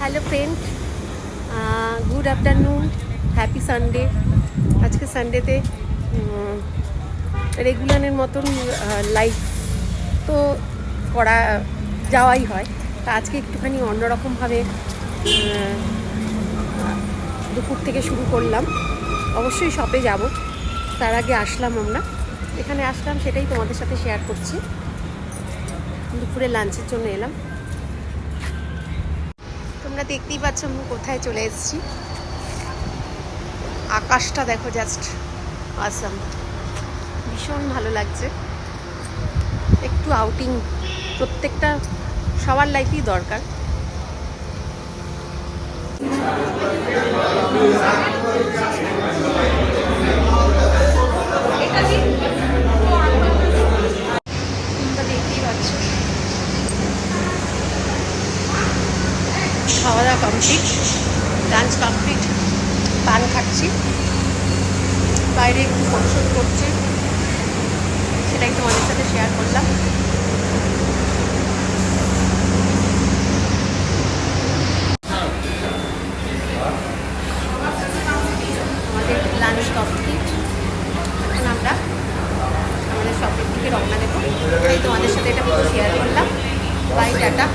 Hello friend, good afternoon, happy Sunday. আজকে সানডেতে রেগুলারের মতন live তো করা যাওয়াই হয়। তা আজকে একটুখানি অন্যরকমভাবে দুপুর থেকে শুরু করলাম। অবশ্যই শপে যাব, তার আগে আসলাম আমরা এখানে আসলাম, সেটাই তোমাদের সাথে শেয়ার করছি। দুপুরে লাঞ্চের জন্য এলাম। তোমরা দেখতেই পাচ্ছ আমি কোথায় চলে এসেছি। আকাশটা দেখো, জাস্ট আসাম, ভীষণ ভালো লাগছে। একটু আউটিং প্রত্যেকটা সবার লাইফেই দরকার। তোমরা দেখতেই পাচ্ছ খাওয়া দাওয়া কমপ্লিট, লাঞ্চ কমপ্লিট, পান খাচ্ছি, বাইরে একটু ফটোশুট করছি, সেটাই তোমাদের সাথে শেয়ার করলাম। আমাদের লাঞ্চ কমপ্লিট, এখন আমরা আমাদের শপের দিকে রওনা দেবো। তাই তোমাদের সাথে এটা শেয়ার করলাম। Bye, tata.